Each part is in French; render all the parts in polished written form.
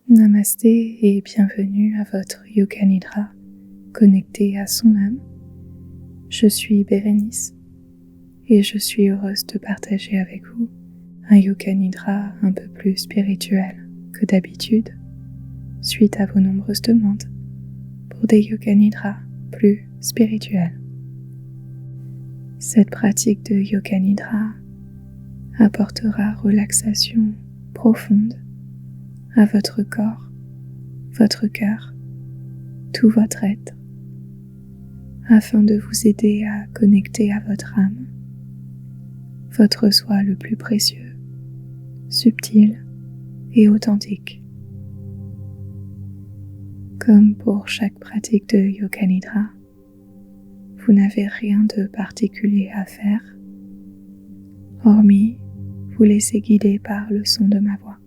Namasté et bienvenue à votre Yoga Nidra connecté à son âme. Je suis Bérénice et je suis heureuse de partager avec vous un Yoga Nidra un peu plus spirituel que d'habitude suite à vos nombreuses demandes pour des Yoga Nidra plus spirituels. Cette pratique de Yoga Nidra apportera relaxation profonde à votre corps, votre cœur, tout votre être, afin de vous aider à connecter à votre âme, votre soi le plus précieux, subtil et authentique. Comme pour chaque pratique de Yoga Nidra, vous n'avez rien de particulier à faire, hormis vous laisser guider par le son de ma voix.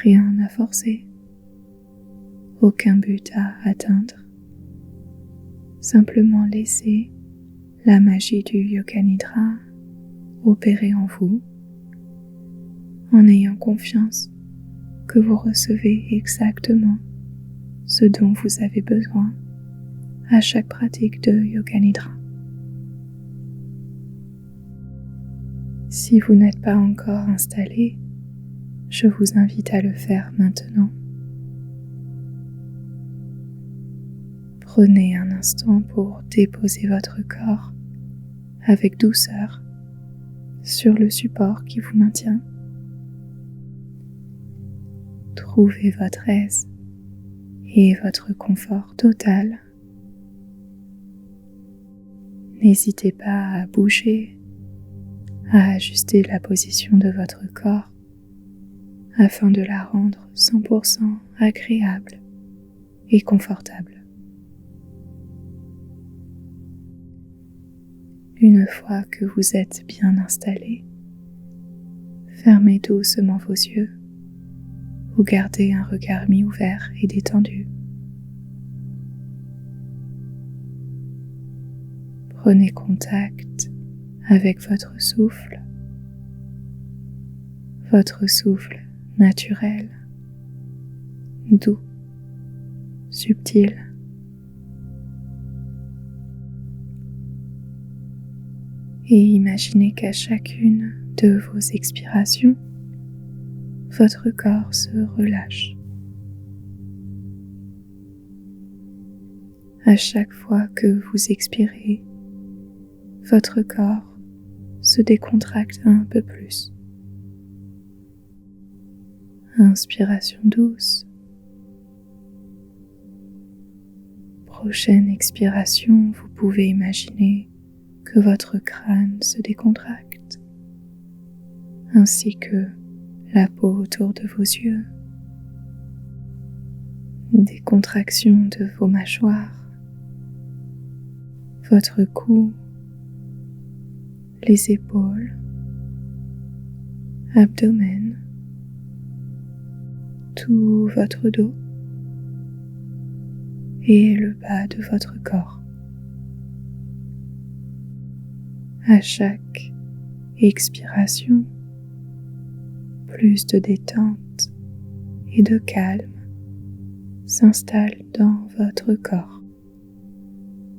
Rien à forcer, aucun but à atteindre, simplement laisser la magie du Yoga Nidra opérer en vous, en ayant confiance que vous recevez exactement ce dont vous avez besoin à chaque pratique de Yoga Nidra. Si vous n'êtes pas encore installé, je vous invite à le faire maintenant. Prenez un instant pour déposer votre corps avec douceur sur le support qui vous maintient. Trouvez votre aise et votre confort total. N'hésitez pas à bouger, à ajuster la position de votre corps afin de la rendre 100% agréable et confortable. Une fois que vous êtes bien installé, fermez doucement vos yeux ou gardez un regard mi-ouvert et détendu. Prenez contact avec votre souffle naturel, doux, subtil. Et imaginez qu'à chacune de vos expirations, votre corps se relâche. À chaque fois que vous expirez, votre corps se décontracte un peu plus. Inspiration douce. Prochaine expiration, vous pouvez imaginer que votre crâne se décontracte, ainsi que la peau autour de vos yeux, des contractions de vos mâchoires, votre cou, les épaules, abdomen, tout votre dos et le bas de votre corps. À chaque expiration, plus de détente et de calme s'installe dans votre corps,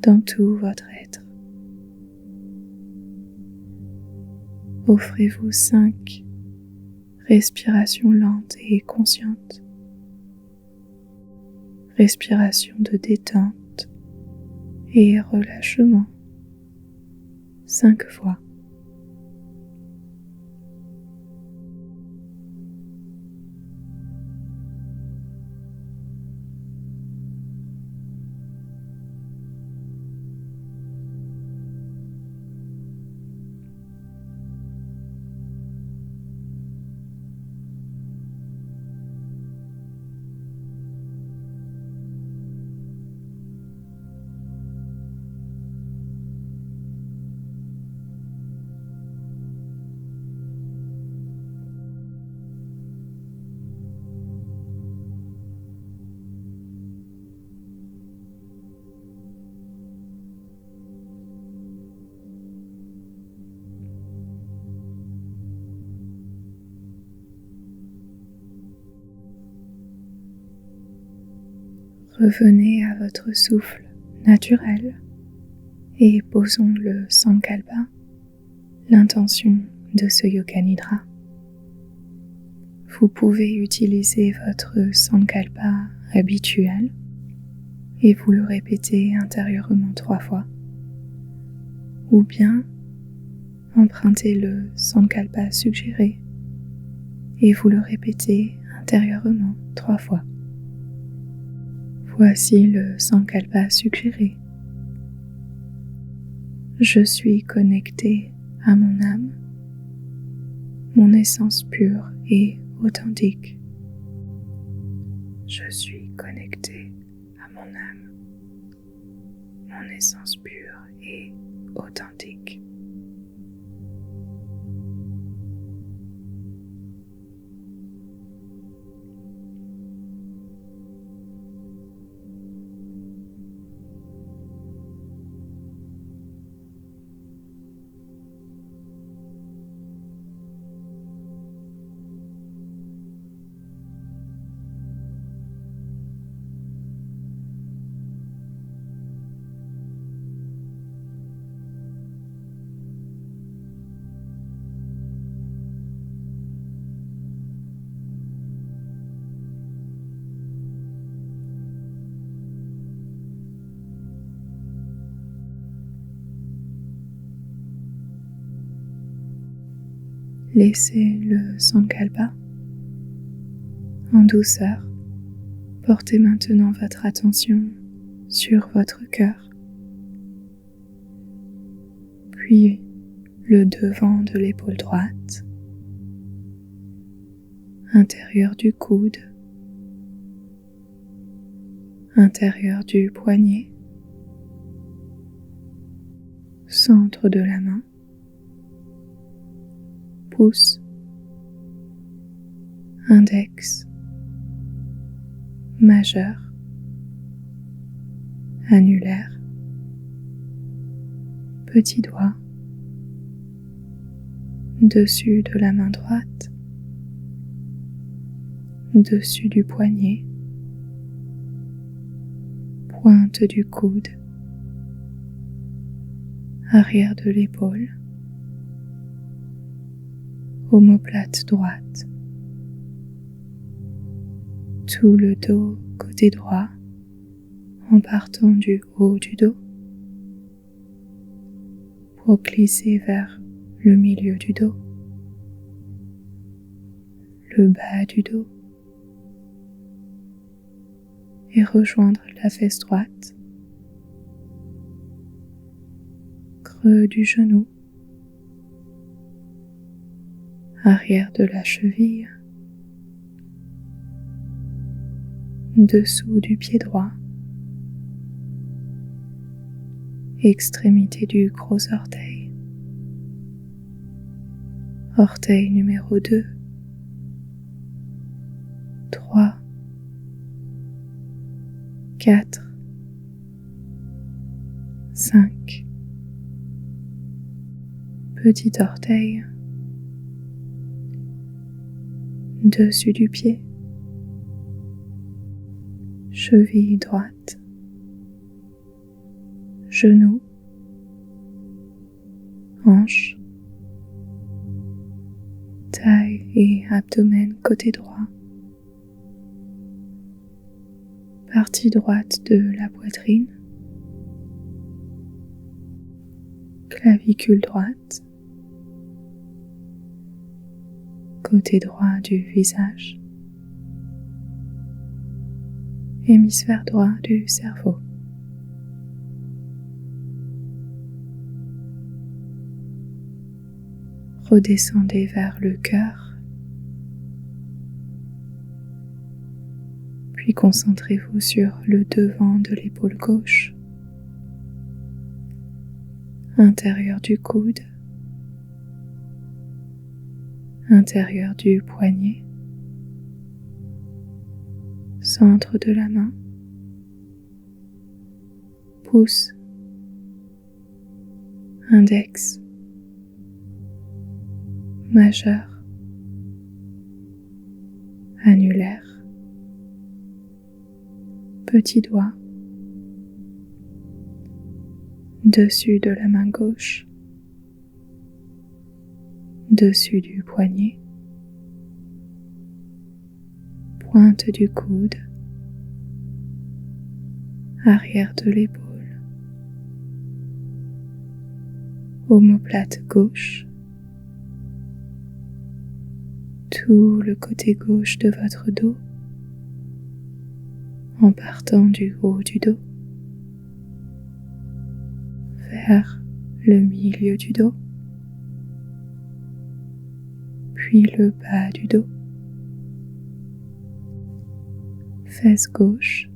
dans tout votre être. Offrez-vous 5 respirations lentes et conscientes. Respiration de détente et relâchement 5 fois. Revenez à votre souffle naturel et posons le Sankalpa, l'intention de ce Yoga Nidra. Vous pouvez utiliser votre Sankalpa habituel et vous le répétez intérieurement 3 fois. Ou bien empruntez le Sankalpa suggéré et vous le répétez intérieurement 3 fois. Voici le Sankalpa suggéré. Je suis connecté à mon âme, mon essence pure et authentique. Je suis connecté à mon âme, mon essence pure et authentique. Laissez le Sankalpa en douceur. Portez maintenant votre attention sur votre cœur, puis le devant de l'épaule droite, intérieur du coude, intérieur du poignet, centre de la main, pouce, index, majeur, annulaire, petit doigt, dessus de la main droite, dessus du poignet, pointe du coude, arrière de l'épaule, omoplate droite, tout le dos côté droit en partant du haut du dos pour glisser vers le milieu du dos, le bas du dos et rejoindre la fesse droite, creux du genou, arrière de la cheville, dessous du pied droit, extrémité du gros orteil, orteil numéro 2, 3, 4, 5, petit orteil, dessus du pied, cheville droite, genou, hanche, taille et abdomen côté droit, partie droite de la poitrine, clavicule droite, côté droit du visage, hémisphère droit du cerveau. Redescendez vers le cœur, puis concentrez-vous sur le devant de l'épaule gauche, intérieur du coude, intérieur du poignet, centre de la main, pouce, index, majeur, annulaire, petit doigt, dessus de la main gauche, dessus du poignet, pointe du coude, arrière de l'épaule, omoplate gauche, tout le côté gauche de votre dos, en partant du haut du dos, vers le milieu du dos, puis le bas du dos, fesse gauche,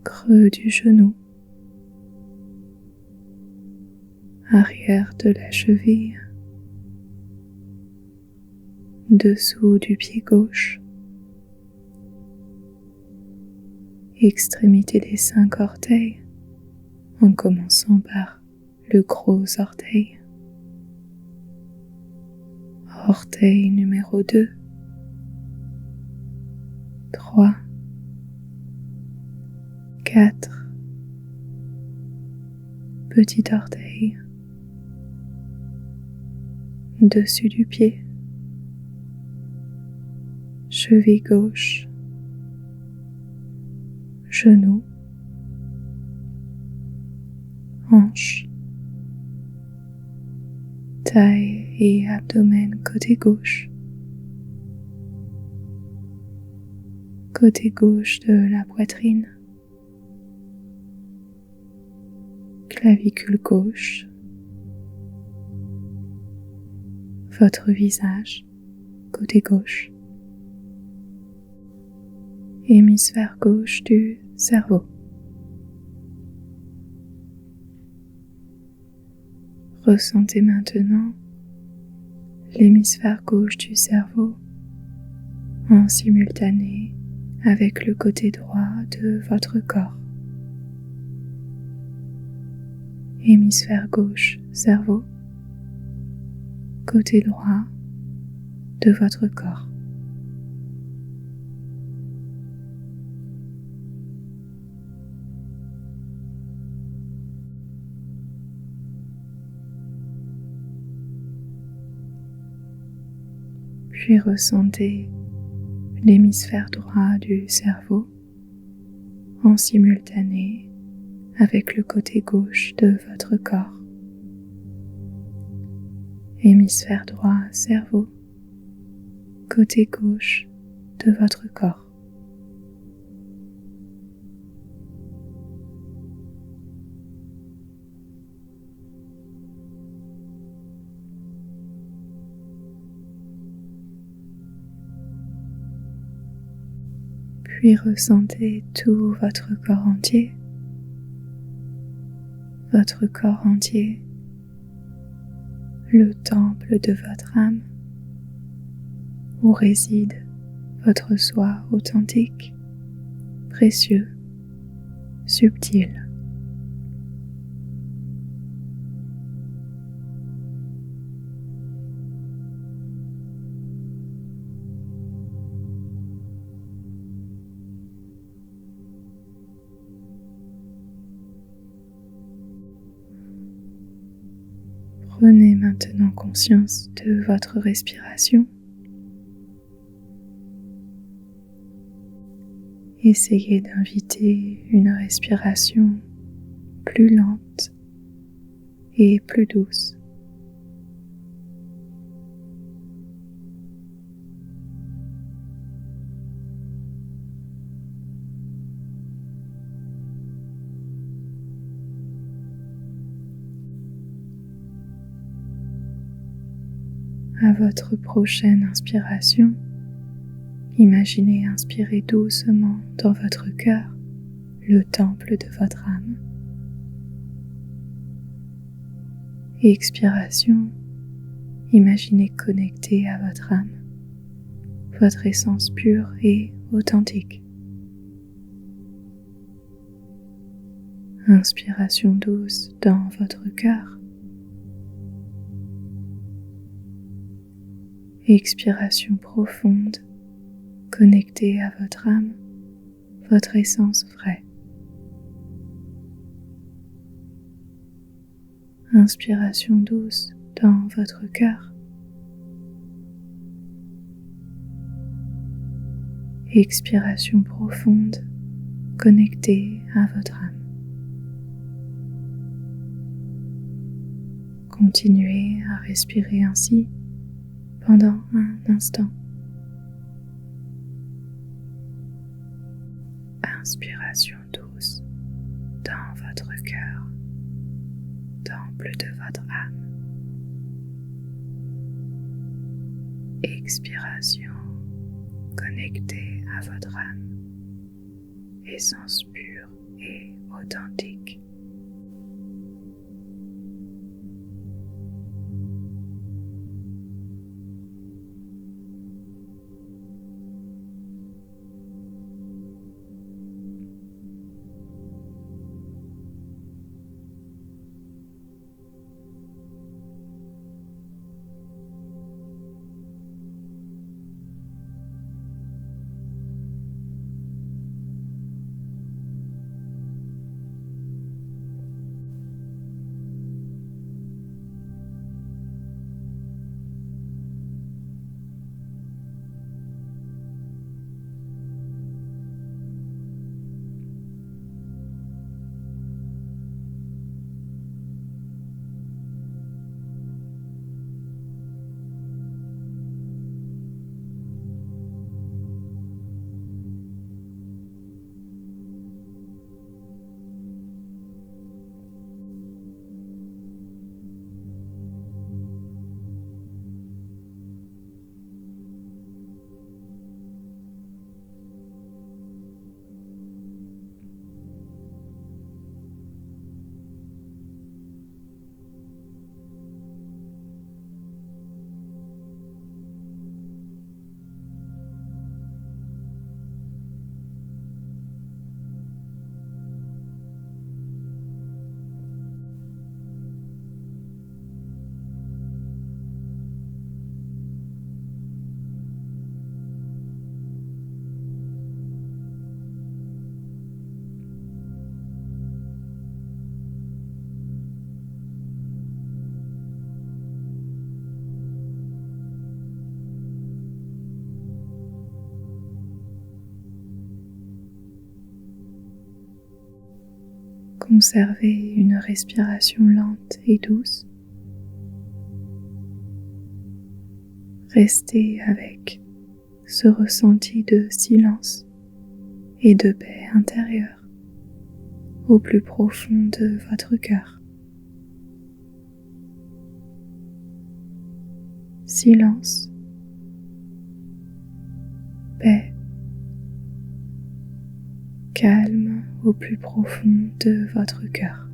creux du genou, arrière de la cheville, dessous du pied gauche, extrémité des 5 orteils, en commençant par le gros orteil, orteil numéro 2, 3, 4, petit orteil, dessus du pied, cheville gauche, genou, hanche, taille et abdomen côté gauche de la poitrine, clavicule gauche, votre visage côté gauche, hémisphère gauche du cerveau. Ressentez maintenant l'hémisphère gauche du cerveau en simultané avec le côté droit de votre corps. Hémisphère gauche, cerveau, côté droit de votre corps. Puis ressentez l'hémisphère droit du cerveau en simultané avec le côté gauche de votre corps. Hémisphère droit, cerveau, côté gauche de votre corps. Puis ressentez tout votre corps entier, le temple de votre âme, où réside votre soi authentique, précieux, subtil. Prenez maintenant conscience de votre respiration. Essayez d'inviter une respiration plus lente et plus douce. À votre prochaine inspiration, imaginez inspirer doucement dans votre cœur le temple de votre âme. Et expiration, imaginez connecter à votre âme, votre essence pure et authentique. Inspiration douce dans votre cœur. Expiration profonde, connectée à votre âme, votre essence vraie. Inspiration douce dans votre cœur. Expiration profonde connectée à votre âme. Continuez à respirer ainsi pendant un instant. Inspiration douce dans votre cœur, temple de votre âme. Expiration connectée à votre âme, essence pure et authentique. Conservez une respiration lente et douce. Restez avec ce ressenti de silence et de paix intérieure au plus profond de votre cœur. Silence, paix, calme au plus profond de votre cœur.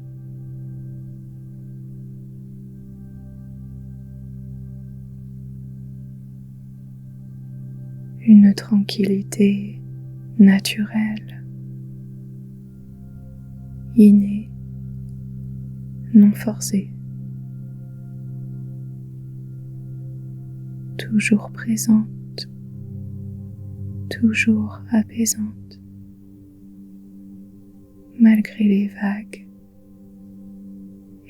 Une tranquillité naturelle, innée, non forcée, toujours présente, toujours apaisante, malgré les vagues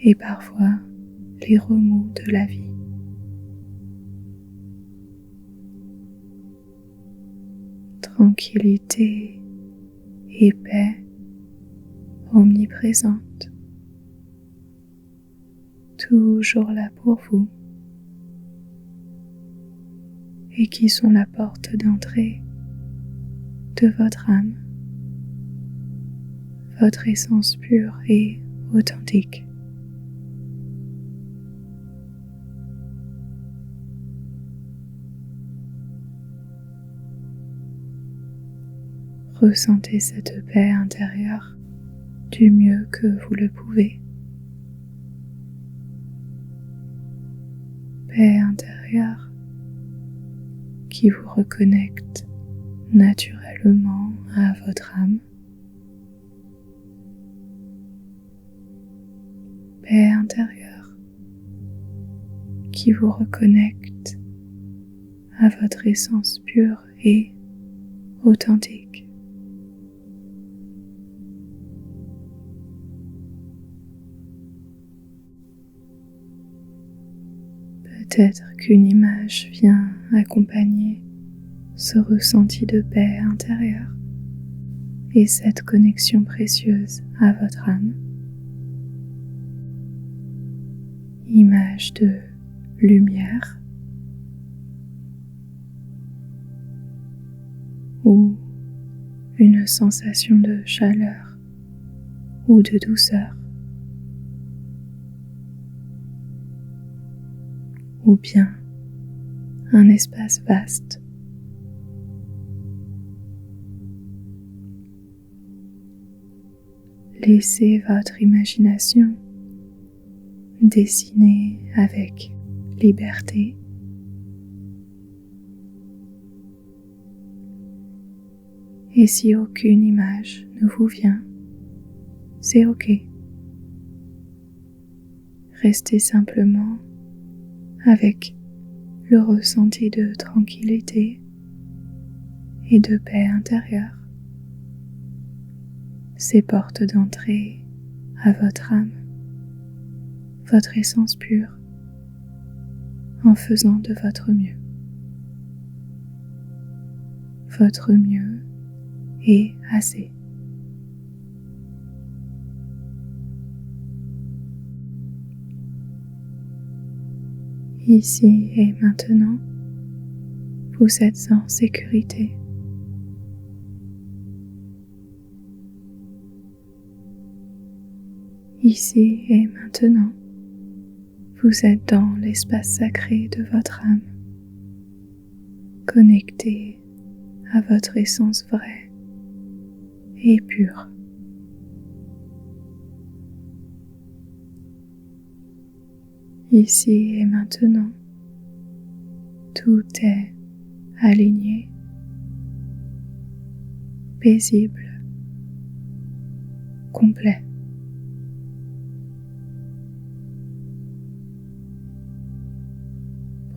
et parfois les remous de la vie. Tranquillité et paix omniprésente, toujours là pour vous et qui sont la porte d'entrée de votre âme, votre essence pure et authentique. Ressentez cette paix intérieure du mieux que vous le pouvez. Paix intérieure qui vous reconnecte naturellement à votre âme. Paix intérieure qui vous reconnecte à votre essence pure et authentique. Peut-être qu'une image vient accompagner ce ressenti de paix intérieure et cette connexion précieuse à votre âme. Image de lumière ou une sensation de chaleur ou de douceur, ou bien un espace vaste. Laissez votre imagination dessiner avec liberté. Et si aucune image ne vous vient, c'est OK. Restez simplement avec le ressenti de tranquillité et de paix intérieure. Ces portes d'entrée à votre âme, votre essence pure, en faisant de votre mieux. Votre mieux est assez. Ici et maintenant, vous êtes en sécurité. Ici et maintenant, vous êtes dans l'espace sacré de votre âme, connecté à votre essence vraie et pure. Ici et maintenant, tout est aligné, paisible, complet.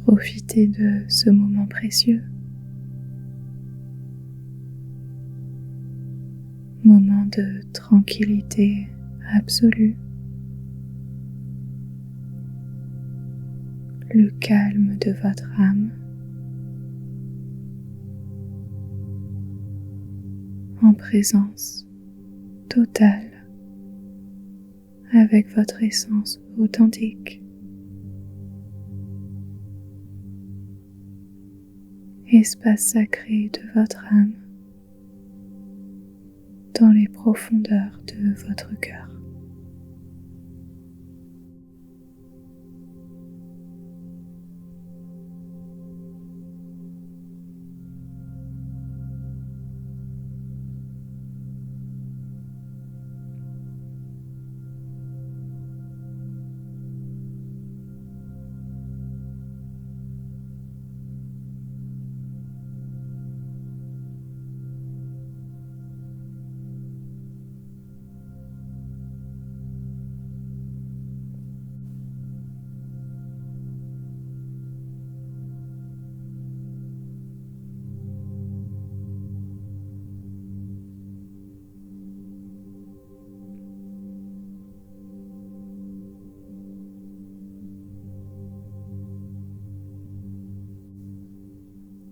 Profitez de ce moment précieux, moment de tranquillité absolue, le calme de votre âme, en présence totale avec votre essence authentique. Espace sacré de votre âme, dans les profondeurs de votre cœur.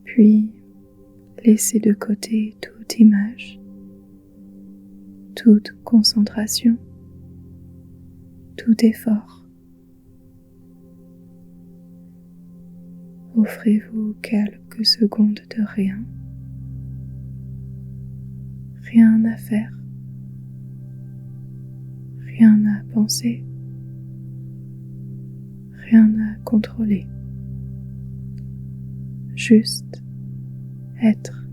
Puis, laissez de côté toute image, toute concentration, tout effort. Offrez-vous quelques secondes de rien, rien à faire, rien à penser, rien à contrôler. Juste être.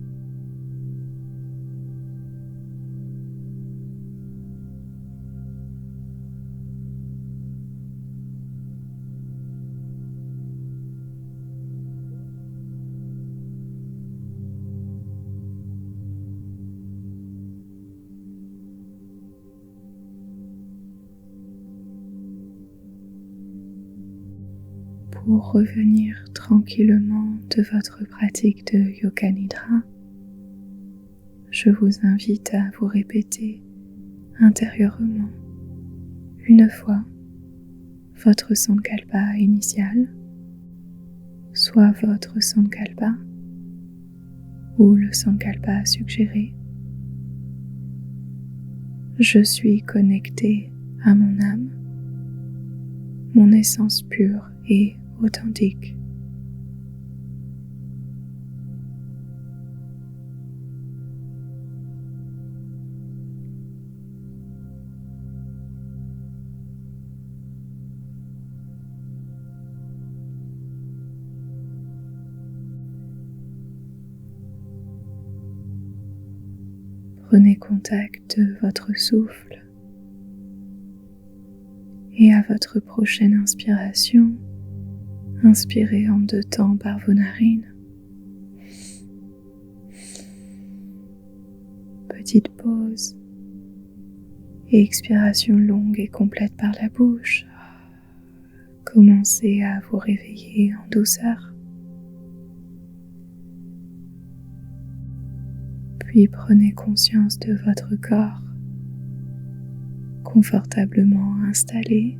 Pour revenir tranquillement de votre pratique de Yoga Nidra, je vous invite à vous répéter intérieurement une fois votre Sankalpa initial soit votre sankalpa ou le sankalpa suggéré. Je suis connecté à mon âme, mon essence pure et authentique. Prenez contact de votre souffle et à votre prochaine inspiration, inspirez en 2 temps par vos narines. Petite pause et expiration longue et complète par la bouche. Commencez à vous réveiller en douceur. Puis prenez conscience de votre corps confortablement installé.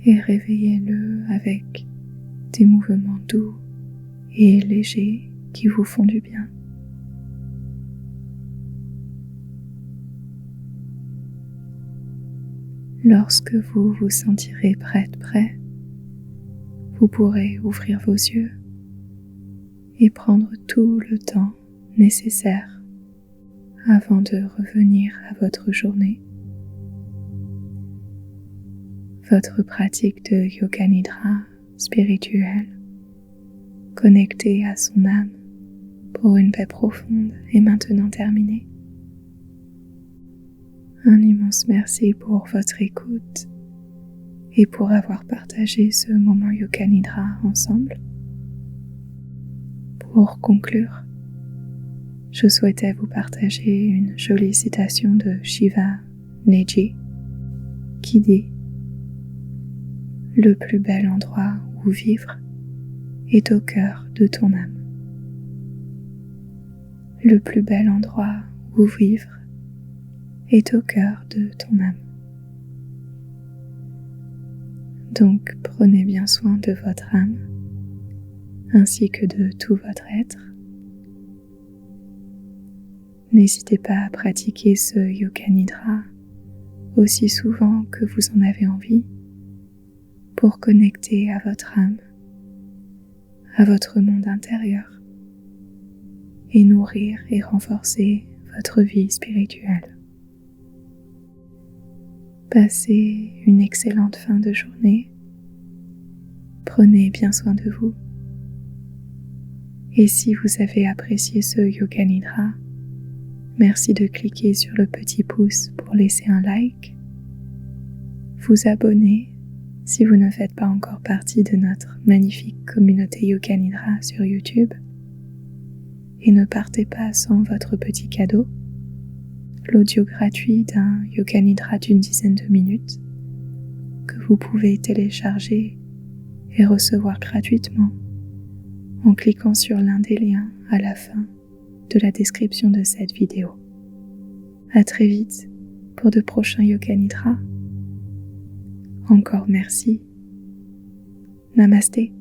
Et réveillez-le avec des mouvements doux et légers qui vous font du bien. Lorsque vous vous sentirez prêt, vous pourrez ouvrir vos yeux et prendre tout le temps nécessaire avant de revenir à votre journée. Votre pratique de yoga nidra spirituelle, connectée à son âme pour une paix profonde, est maintenant terminée. Un immense merci pour votre écoute et pour avoir partagé ce moment yoga nidra ensemble. Pour conclure, je souhaitais vous partager une jolie citation de Shiva Neji qui dit: « Le plus bel endroit où vivre est au cœur de ton âme. » Le plus bel endroit où vivre est au cœur de ton âme. Donc prenez bien soin de votre âme, ainsi que de tout votre être. N'hésitez pas à pratiquer ce yoga nidra aussi souvent que vous en avez envie pour connecter à votre âme, à votre monde intérieur et nourrir et renforcer votre vie spirituelle. Passez une excellente fin de journée. Prenez bien soin de vous. Et si vous avez apprécié ce yoga nidra, merci de cliquer sur le petit pouce pour laisser un like, vous abonner si vous ne faites pas encore partie de notre magnifique communauté yoga nidra sur YouTube, et ne partez pas sans votre petit cadeau, l'audio gratuit d'un yoga nidra d'une dizaine de minutes que vous pouvez télécharger et recevoir gratuitement en cliquant sur l'un des liens à la fin de la description de cette vidéo. À très vite pour de prochains yoga nidra. Encore merci. Namasté.